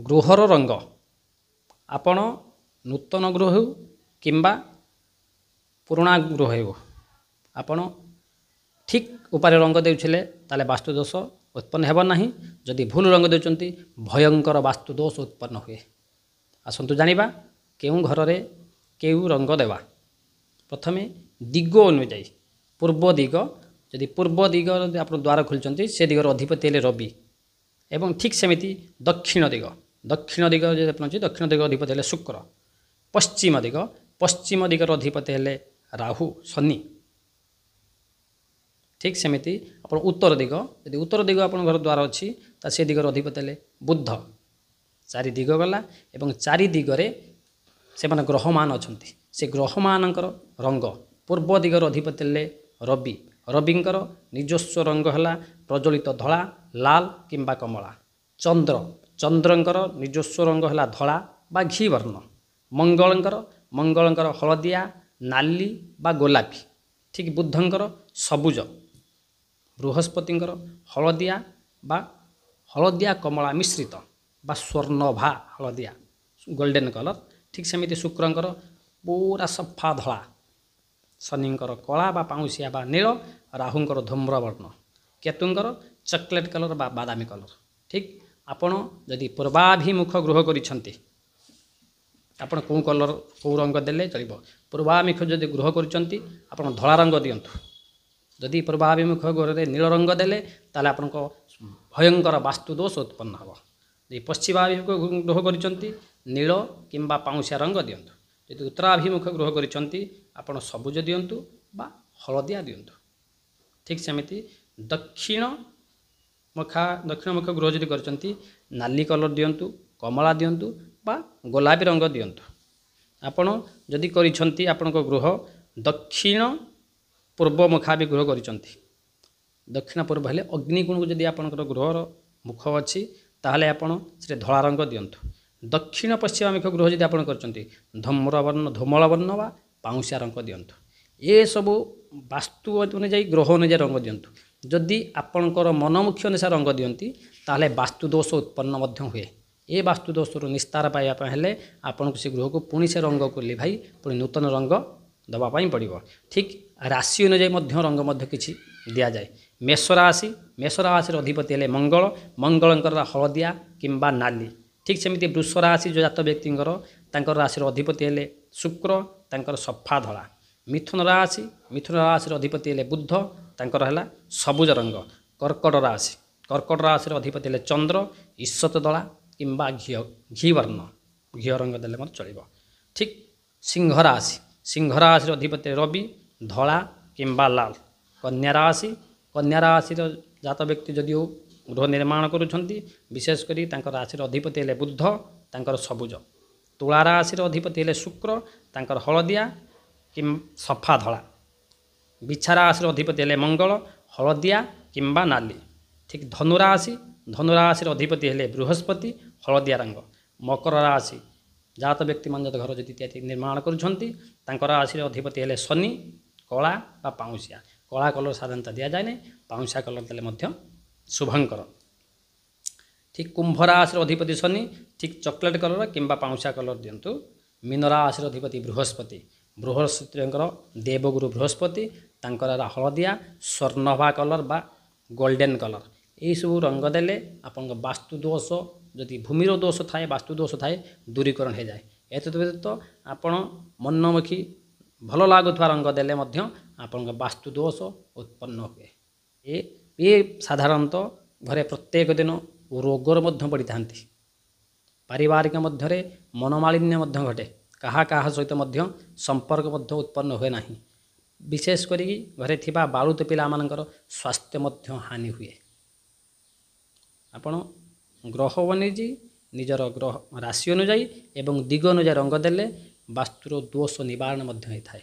ଗୃହର ରଙ୍ଗ ଆପଣ ନୂତନ ଗୃହ ହେଉ କିମ୍ବା ପୁରୁଣା ଗୃହ ହେଉ ଆପଣ ଠିକ୍ ଉପାୟରେ ରଙ୍ଗ ଦେଉଥିଲେ ତାହେଲେ ବାସ୍ତୁଦୋଷ ଉତ୍ପନ୍ନ ହେବ ନାହିଁ। ଯଦି ଭୁଲ ରଙ୍ଗ ଦେଉଛନ୍ତି ଭୟଙ୍କର ବାସ୍ତୁଦୋଷ ଉତ୍ପନ୍ନ ହୁଏ। ଆସନ୍ତୁ ଜାଣିବା କେଉଁ ଘରରେ କେଉଁ ରଙ୍ଗ ଦେବା। ପ୍ରଥମେ ଦିଗ ଅନୁଯାୟୀ ପୂର୍ବ ଦିଗ, ଯଦି ପୂର୍ବ ଦିଗ ଆପଣ ଦ୍ୱାର ଖୋଲିଛନ୍ତି ସେ ଦିଗର ଅଧିପତି ହେଲେ ରବି ଏବଂ ଠିକ୍ ସେମିତି ଦକ୍ଷିଣ ଦିଗ, ଦକ୍ଷିଣ ଦିଗ ଯଦି ଆପଣ ଅଛି ଦକ୍ଷିଣ ଦିଗର ଅଧିପତି ହେଲେ ଶୁକ୍ର। ପଶ୍ଚିମ ଦିଗ, ପଶ୍ଚିମ ଦିଗର ଅଧିପତି ହେଲେ ରାହୁ ଶନି। ଠିକ୍ ସେମିତି ଆପଣ ଉତ୍ତର ଦିଗ, ଯଦି ଉତ୍ତର ଦିଗ ଆପଣଙ୍କ ଘର ଦ୍ୱାର ଅଛି ତା ସେ ଦିଗର ଅଧିପତି ହେଲେ ବୁଧ। ଚାରି ଦିଗ ଗଲା ଏବଂ ଚାରି ଦିଗରେ ସେମାନେ ଗ୍ରହମାନ ଅଛନ୍ତି। ସେ ଗ୍ରହମାନଙ୍କର ରଙ୍ଗ ପୂର୍ବ ଦିଗର ଅଧିପତି ହେଲେ ରବି। ରବିଙ୍କର ନିଜସ୍ୱ ରଙ୍ଗ ହେଲା ପ୍ରଜ୍ୱଳିତ ଧଳା, ଲାଲ କିମ୍ବା କମଳା। ଚନ୍ଦ୍ର, ଚନ୍ଦ୍ରଙ୍କର ନିଜସ୍ୱ ରଙ୍ଗ ହେଲା ଧଳା ବା ଘି ବର୍ଣ୍ଣ। ମଙ୍ଗଳଙ୍କର ହଳଦିଆ, ନାଲି ବା ଗୋଲାପୀ। ଠିକ୍ ବୁଧଙ୍କର ସବୁଜ। ବୃହସ୍ପତିଙ୍କର ହଳଦିଆ ବା ହଳଦିଆ କମଳା ମିଶ୍ରିତ ବା ସ୍ୱର୍ଣ୍ଣଭା ହଳଦିଆ ଗୋଲ୍ଡେନ୍ କଲର୍। ଠିକ୍ ସେମିତି ଶୁକ୍ରଙ୍କର ପୁରା ସଫା ଧଳା। ଶନିଙ୍କର କଳା ବା ପାଉଁଶିଆ ବା ନୀଳ, ରାହୁଙ୍କର ଧୂମ୍ରବର୍ଣ୍ଣ, କେତୁଙ୍କର ଚକୋଲେଟ୍ କଲର୍ ବା ବାଦାମୀ କଲର୍। ଠିକ୍ ଆପଣ ଯଦି ପୂର୍ବାଭିମୁଖ ଗୃହ କରିଛନ୍ତି ଆପଣ କେଉଁ କଲର୍ କେଉଁ ରଙ୍ଗ ଦେଲେ ଚଳିବ। ପୂର୍ବାଭିମୁଖ ଯଦି ଗୃହ କରୁଛନ୍ତି ଆପଣ ଧଳା ରଙ୍ଗ ଦିଅନ୍ତୁ। ଯଦି ପୂର୍ବାଭିମୁଖ ଗୃହରେ ନୀଳ ରଙ୍ଗ ଦେଲେ ତାହେଲେ ଆପଣଙ୍କ ଭୟଙ୍କର ବାସ୍ତୁଦୋଷ ଉତ୍ପନ୍ନ ହେବ। ଯଦି ପଶ୍ଚିମାଭିମୁଖ ଗୃହ କରିଛନ୍ତି ନୀଳ କିମ୍ବା ପାଉଁଶିଆ ରଙ୍ଗ ଦିଅନ୍ତୁ। ଯଦି ଉତ୍ତରାଭିମୁଖ ଗୃହ କରିଛନ୍ତି ଆପଣ ସବୁଜ ଦିଅନ୍ତୁ ବା ହଳଦିଆ ଦିଅନ୍ତୁ। ଠିକ୍ ସେମିତି ଦକ୍ଷିଣମୁଖ ଗୃହ ଯଦି କରିଛନ୍ତି ନାଲି କଲର୍ ଦିଅନ୍ତୁ, କମଳା ଦିଅନ୍ତୁ ବା ଗୋଲାପୀ ରଙ୍ଗ ଦିଅନ୍ତୁ। ଆପଣ ଯଦି କରିଛନ୍ତି ଆପଣଙ୍କ ଗୃହ ଦକ୍ଷିଣ ପୂର୍ବ ମୁଖାଭି ଗୃହ କରିଛନ୍ତି, ଦକ୍ଷିଣ ପୂର୍ବ ହେଲେ ଅଗ୍ନିକୋଣକୁ ଯଦି ଆପଣଙ୍କର ଗୃହର ମୁଖ ଅଛି ତାହେଲେ ଆପଣ ସେଥିରେ ଧଳା ରଙ୍ଗ ଦିଅନ୍ତୁ। ଦକ୍ଷିଣ ପଶ୍ଚିମାଭିମୁଖ ଗୃହ ଯଦି ଆପଣ କରିଛନ୍ତି ଧୂମଳ ବର୍ଣ୍ଣ ବା ପାଉଁଶିଆ ରଙ୍ଗ ଦିଅନ୍ତୁ। ଏସବୁ ବାସ୍ତୁ ଅନୁଯାୟୀ ଗ୍ରହ ଅନୁଯାୟୀ ରଙ୍ଗ ଦିଅନ୍ତୁ। ଯଦି ଆପଣଙ୍କର ମନମୁଖୀ ଅନୁସାରେ ରଙ୍ଗ ଦିଅନ୍ତି ତାହେଲେ ବାସ୍ତୁଦୋଷ ଉତ୍ପନ୍ନ ମଧ୍ୟ ହୁଏ। ଏ ବାସ୍ତୁଦୋଷରୁ ନିସ୍ତାର ପାଇବା ପାଇଁ ହେଲେ ଆପଣଙ୍କୁ ସେ ଗୃହକୁ ପୁଣି ସେ ରଙ୍ଗକୁ ଲିଭାଇ ପୁଣି ନୂତନ ରଙ୍ଗ ଦେବା ପାଇଁ ପଡ଼ିବ। ଠିକ୍ ରାଶି ଅନୁଯାୟୀ ମଧ୍ୟ ରଙ୍ଗ ମଧ୍ୟ କିଛି ଦିଆଯାଏ। ମେଷ ରାଶିର ଅଧିପତି ହେଲେ ମଙ୍ଗଳଙ୍କର ରାହଳଦିଆ କିମ୍ବା ନାଲି। ଠିକ୍ ସେମିତି ବୃଷ ରାଶି ଯେଉଁ ଜାତ ବ୍ୟକ୍ତିଙ୍କର ତାଙ୍କର ରାଶିର ଅଧିପତି ହେଲେ ଶୁକ୍ର, ତାଙ୍କର ସଫା ଧଳା। ମିଥୁନ ରାଶିର ଅଧିପତି ହେଲେ ବୁଧ, ତାଙ୍କର ହେଲା ସବୁଜ ରଙ୍ଗ। କର୍କଟ ରାଶିର ଅଧିପତି ହେଲେ ଚନ୍ଦ୍ର, ଈଷତ ଧଳା କିମ୍ବା ଘି ବର୍ଣ୍ଣ, ଘିଅ ରଙ୍ଗ ଦେଲେ ମଧ୍ୟ ଚଳିବ। ଠିକ୍ ସିଂହ ରାଶିର ଅଧିପତି ରବି, ଧଳା କିମ୍ବା ଲାଲ। କନ୍ୟା ରାଶିର ଜାତ ବ୍ୟକ୍ତି ଯଦିଓ ଗୃହ ନିର୍ମାଣ କରୁଛନ୍ତି ବିଶେଷ କରି ତାଙ୍କ ରାଶିର ଅଧିପତି ହେଲେ ବୁଧ, ତାଙ୍କର ସବୁଜ। ତୁଳା ରାଶିର ଅଧିପତି ହେଲେ ଶୁକ୍ର, ତାଙ୍କର ହଳଦିଆ ସଫା ଧଳା। ବିଛା ରାଶିର ଅଧିପତି ହେଲେ ମଙ୍ଗଳ, ହଳଦିଆ କିମ୍ବା ନାଲି। ଠିକ୍ ଧନୁରାଶିର ଅଧିପତି ହେଲେ ବୃହସ୍ପତି, ହଳଦିଆ ରଙ୍ଗ। ମକର ରାଶି ଜାତ ବ୍ୟକ୍ତିମାନେ ଘର ଯଦି ତିଆରି ନିର୍ମାଣ କରୁଛନ୍ତି ତାଙ୍କର ରାଶିର ଅଧିପତି ହେଲେ ଶନି, କଳା ବା ପାଉଁଶିଆ। କଳା କଲର୍ ସାଧାରଣତଃ ଦିଆଯାଏ ନାହିଁ, ପାଉଁଶିଆ କଲର୍ ଦେଲେ ମଧ୍ୟ ଶୁଭଙ୍କର। ଠିକ୍ କୁମ୍ଭ ରାଶିର ଅଧିପତି ଶନି, ଠିକ୍ ଚକୋଲେଟ୍ କଲର୍ କିମ୍ବା ପାଉଁଶିଆ କଲର୍ ଦିଅନ୍ତୁ। ମୀନ ରାଶିର ଅଧିପତି ବୃହସ୍ପତିଙ୍କର ଦେବଗୁରୁ ବୃହସ୍ପତି, ତାଙ୍କର ହେଲା ହଳଦିଆ, ସ୍ୱର୍ଣ୍ଣଭା କଲର୍ ବା ଗୋଲ୍ଡେନ୍ କଲର୍। ଏହିସବୁ ରଙ୍ଗ ଦେଲେ ଆପଣଙ୍କ ବାସ୍ତୁଦୋଷ ଯଦି ଭୂମିର ଦୋଷ ଥାଏ, ବାସ୍ତୁଦୋଷ ଥାଏ ଦୂରୀକରଣ ହୋଇଯାଏ। ଏତଦବ୍ୟତୀତ ଆପଣ ମନମୁଖୀ ଭଲ ଲାଗୁଥିବା ରଙ୍ଗ ଦେଲେ ମଧ୍ୟ ଆପଣଙ୍କ ବାସ୍ତୁଦୋଷ ଉତ୍ପନ୍ନ ହୁଏ। ଏ ସାଧାରଣତଃ ଘରେ ପ୍ରତ୍ୟେକ ଦିନ ରୋଗରେ ମଧ୍ୟ ପଡ଼ିଥାନ୍ତି। ପାରିବାରିକ ମଧ୍ୟରେ ମନୋମାଳିନ୍ୟ ମଧ୍ୟ ଘଟେ। କାହା ସହିତ ମଧ୍ୟ ସମ୍ପର୍କ ମଧ୍ୟ ଉତ୍ପନ୍ନ ହୁଏ ନାହିଁ। ବିଶେଷ କରି ଘରେ ଥିବା ବାଳୁତ ପିଲାମାନଙ୍କର ସ୍ୱାସ୍ଥ୍ୟ ମଧ୍ୟ ହାନି ହୁଏ। ଆପଣ ଗ୍ରହ ଅନୁଯାୟୀ ନିଜର ରାଶି ଅନୁଯାୟୀ ଏବଂ ଦିଗ ଅନୁଯାୟୀ ରଙ୍ଗ ଦେଲେ ବାସ୍ତୁର ଦୋଷ ନିବାରଣ ମଧ୍ୟ ହୋଇଥାଏ।